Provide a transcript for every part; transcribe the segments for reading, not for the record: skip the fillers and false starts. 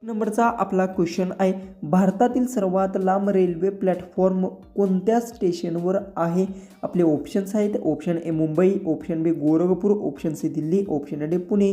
नंबरचा आपला क्वेश्चन आहे, भारतातील सर्वात लांब रेल्वे प्लॅटफॉर्म कोणत्या स्टेशनवर आहे? आपले ऑप्शन्स आहेत, option A Mumbai, option B Gorakhpur, option C Delhi, option D Pune.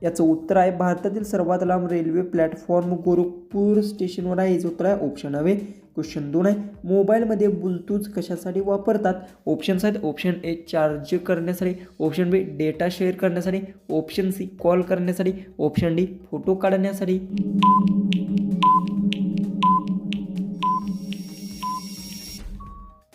याचं उत्तर आहे भारतातील सर्वात लांब रेल्वे प्लॅटफॉर्म गोरखपूर स्टेशनवर आहे. याचं उत्तर आहे ऑप्शन आहे. क्वेश्चन 2 आहे, मोबाईलमध्ये ब्लूटूथ कशासाठी वापरतात? ऑप्शन्स आहेत, ऑप्शन ए चार्ज करण्यासाठी, ऑप्शन बी डेटा शेअर करण्यासाठी, ऑप्शन सी कॉल करण्यासाठी, ऑप्शन डी फोटो काढण्यासाठी.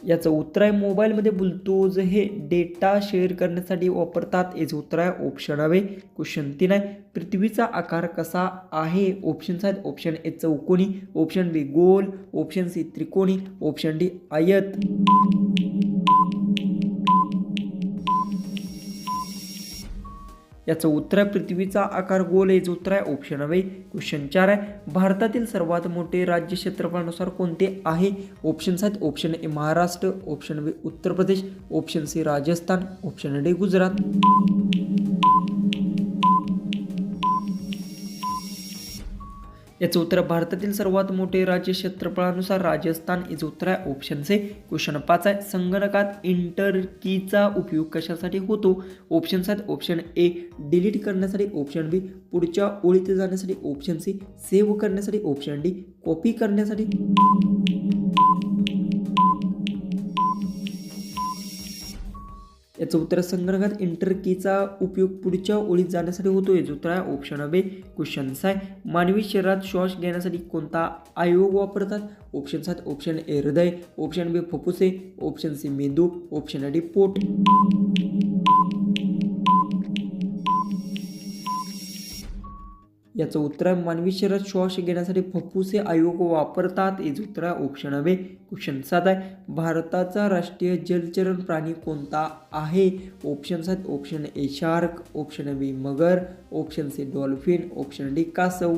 याचं उत्तर आहे मोबाईलमध्ये ब्लूटूथ हे डेटा शेअर करण्यासाठी वापरतात. याचं उत्तर आहे ऑप्शन आहे. क्वेश्चन 3 आहे, पृथ्वीचा आकार कसा आहे? ऑप्शन्स आहेत, ऑप्शन ए चौकोनी, ऑप्शन बी गोल, ऑप्शन सी त्रिकोणी, ऑप्शन डी आयत. याचं उत्तर आहे पृथ्वीचा आकार गोल. याचं उत्तर आहे ऑप्शन आहे. क्वेश्चन 4 आहे, भारतातील सर्वात मोठे राज्य क्षेत्रफळानुसार कोणते आहे? ऑप्शन्स आहेत, option A Maharashtra, option B Uttar Pradesh, option C Rajasthan, option D Gujarat. याचं उत्तर भारतातील सर्वात मोठे राज्य क्षेत्रफळानुसार राजस्थान. याचं उत्तर आहे ऑप्शन सी. क्वेश्चन 5 आहे, संगणकात इंटर कीचा उपयोग कशासाठी होतो? ऑप्शन्स आहेत, ऑप्शन ए डिलीट करण्यासाठी, ऑप्शन बी पुढच्या ओळीत जाण्यासाठी, ऑप्शन सी सेव्ह करण्यासाठी, ऑप्शन डी कॉपी करण्यासाठी. याचं उत्तर संगणकात इंटर कीचा उपयोग पुढच्या ओळीत जाण्यासाठी होतो. याचं उत्तर आहे ऑप्शन बी. क्वेश्चन 6 आहे, मानवी शरीरात श्वास घेण्यासाठी कोणता अवयव वापरतात? ऑप्शन्स आहेत, ऑप्शन ए हृदय, ऑप्शन बी फुफ्फुसे, ऑप्शन सी मेंदू, ऑप्शन डी पोट. याचं उत्तर आहे मानवी शरीरात श्वास घेण्यासाठी फुफ्फुसे अवयव वापरतात. याचं उत्तर आहे ऑप्शन आहे. क्वेश्चन 7 आहे, भारताचा राष्ट्रीय जलचरण प्राणी कोणता आहे? ऑप्शन्स आहेत, option A shark, option B मगर, option C dolphin, option D कासव.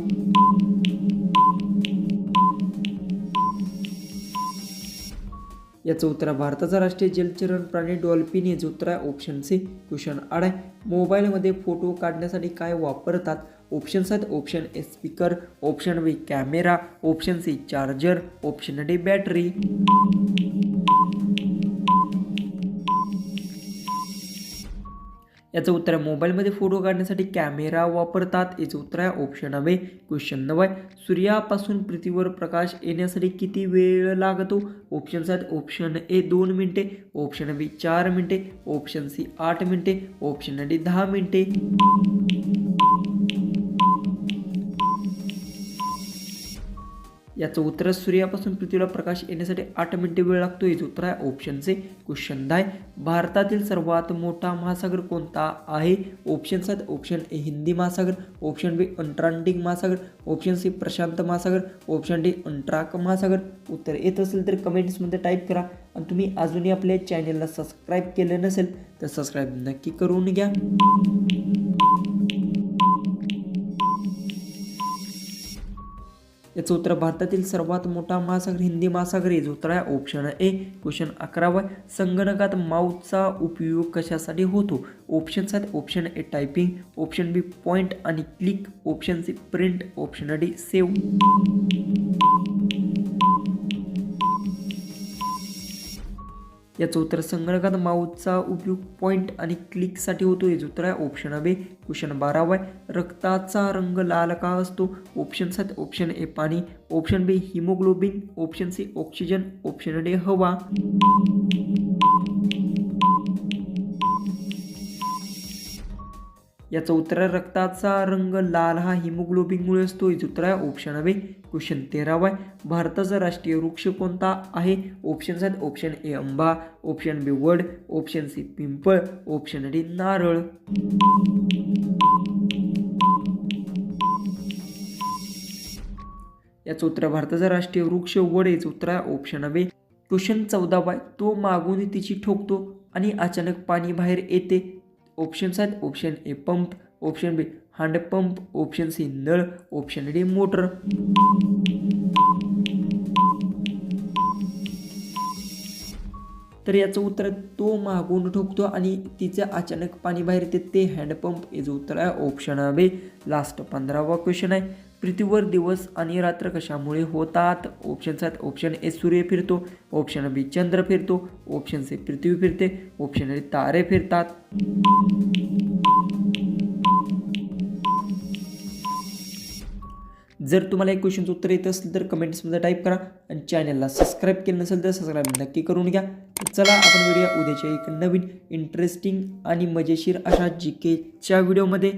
याचं उत्तर आहे भारताचा राष्ट्रीय जलचरण प्राणी डॉल्फिन. याचं उत्तर आहे ऑप्शन सी. क्वेश्चन 8 आहे, मोबाईलमध्ये फोटो काढण्यासाठी काय वापरतात? ऑप्शन्स आहेत, option A speaker, option B camera, option C charger, option D battery. याचं उत्तर आहे मोबाईलमध्ये फोटो काढण्यासाठी कॅमेरा वापरतात. याचं उत्तर आहे ऑप्शन आहे. क्वेश्चन 9 आहे, सूर्यापासून पृथ्वीवर प्रकाश येण्यासाठी किती वेळ लागतो? ऑप्शन्स आहेत, ऑप्शन ए 2 मिनिटे, ऑप्शन बी 4 मिनिटे, ऑप्शन सी 8 मिनिटे, ऑप्शन डी 10 मिनिटे. याचं उत्तर सूर्यापासून पृथ्वीला प्रकाश येण्यासाठी 8 मिनिटे वेळ लागतो. याचं उत्तर आहे ऑप्शन सी. क्वेश्चन 10, भारतातील सर्वात मोठा महासागर कोणता आहे? ऑप्शन्स आहेत, ऑप्शन ए हिंदी महासागर, ऑप्शन बी अंटार्क्टिक महासागर, ऑप्शन सी प्रशांत महासागर, ऑप्शन डी अंटार्क महासागर. उत्तर येत असेल तर कमेंट्समध्ये टाईप करा. आणि तुम्ही अजूनही आपल्या चॅनलला सबस्क्राईब केलं नसेल तर सबस्क्राईब नक्की करून घ्या. याचं उत्तर भारतातील सर्वात मोठा महासागर हिंदी महासागर. याचं उत्तर आहे ऑप्शन ए. क्वेश्चन 11, संगणकात माऊसचा उपयोग कशासाठी होतो? ऑप्शन्स आहेत, option A typing, option B point आणि click, option C print, option D save. याचं उत्तर संगणकात माऊसचा उपयोग पॉइंट आणि क्लिकसाठी होतो. याचं उत्तर आहे ऑप्शन बी. क्वेश्चन 12, रक्ताचा रंग लाल का असतो? ऑप्शन्स आहेत, ऑप्शन ए पाणी, option B haemoglobin, option C oxygen, option D हवा. याचं उत्तर आहे रक्ताचा रंग लाल हा हिमोग्लोबिनमुळे असतो. याचं उत्तर आहे ऑप्शन बी. क्वेश्चन 13, भारताचा राष्ट्रीय वृक्ष कोणता आहे? ऑप्शन्स आहेत, ऑप्शन ए आंबा, ऑप्शन बी वड, ऑप्शन सी पिंपळ, ऑप्शन डी नारळ. याचं उत्तर भारताचा राष्ट्रीय वृक्ष वड. याचं उत्तर आहे ऑप्शन बी. क्वेश्चन 14, तो मागून तिची ठोकतो आणि अचानक पाणी बाहेर येते. ऑप्शन्स आहेत, option A pump, option B hand pump, option C नळ, ऑप्शन डी मोटर. तर याचं उत्तर आहे तो मागून ठोकतो आणि तिचे अचानक पाणी बाहेर येते ते हँडपंप. याचं उत्तर आहे ऑप्शन बी. लास्ट 15वा क्वेश्चन आहे. पृथ्वीवर दिवस आणि रात्र कशामुळे होतात? ऑप्शन्स आहेत. ऑप्शन ए सूर्य फिरतो, ऑप्शन बी चंद्र फिरतो, ऑप्शन सी पृथ्वी फिरते, ऑप्शन ए तारे फिरतात. जर तुम्हाला एक क्वेश्चनचं उत्तर येत असेल तर कमेंट्समध्ये टाईप करा आणि चॅनलला सबस्क्राईब केलं नसेल तर सबस्क्राईब नक्की करून घ्या. चला आपण भेटूया उद्याच्या एक नवीन इंटरेस्टिंग आणि मजेशीर अशा GKच्या व्हिडिओमध्ये.